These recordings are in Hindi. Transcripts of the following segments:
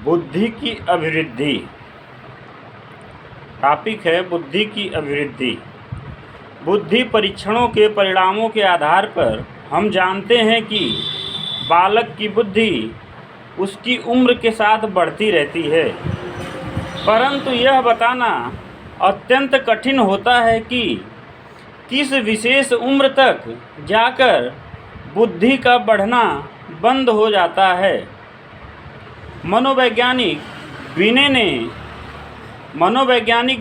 बुद्धि की अभिवृद्धि। टॉपिक है बुद्धि की अभिवृद्धि। बुद्धि परीक्षणों के परिणामों के आधार पर हम जानते हैं कि बालक की बुद्धि उसकी उम्र के साथ बढ़ती रहती है, परंतु यह बताना अत्यंत कठिन होता है कि किस विशेष उम्र तक जाकर बुद्धि का बढ़ना बंद हो जाता है। मनोवैज्ञानिक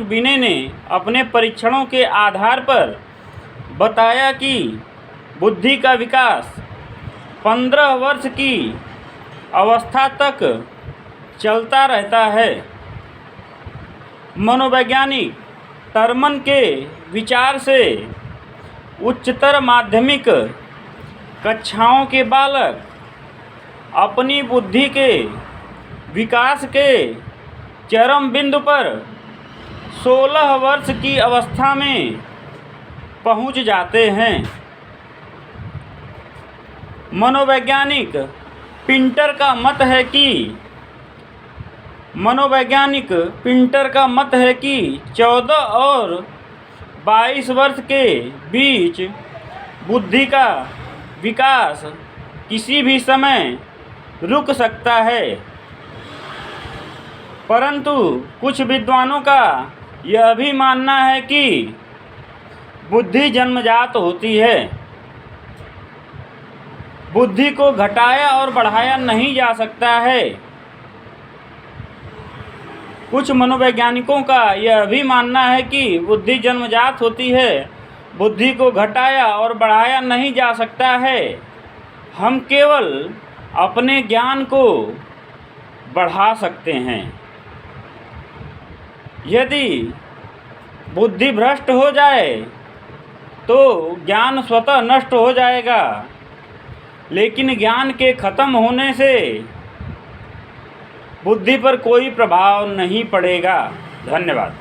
विनय ने अपने परीक्षणों के आधार पर बताया कि बुद्धि का विकास 15 वर्ष की अवस्था तक चलता रहता है। मनोवैज्ञानिक टर्मन के विचार से उच्चतर माध्यमिक कक्षाओं के बालक अपनी बुद्धि के विकास के चरम बिंदु पर 16 वर्ष की अवस्था में पहुंच जाते हैं। मनोवैज्ञानिक पिंटर का मत है कि 14 और 22 वर्ष के बीच बुद्धि का विकास किसी भी समय रुक सकता है, परंतु कुछ विद्वानों का यह भी मानना है कि बुद्धि जन्मजात होती है। बुद्धि को घटाया और बढ़ाया नहीं जा सकता है। कुछ मनोवैज्ञानिकों का यह भी मानना है कि बुद्धि जन्मजात होती है, बुद्धि को घटाया और बढ़ाया नहीं जा सकता है। हम केवल अपने ज्ञान को बढ़ा सकते हैं। यदि बुद्धि भ्रष्ट हो जाए तो ज्ञान स्वतः नष्ट हो जाएगा, लेकिन ज्ञान के खत्म होने से बुद्धि पर कोई प्रभाव नहीं पड़ेगा। धन्यवाद।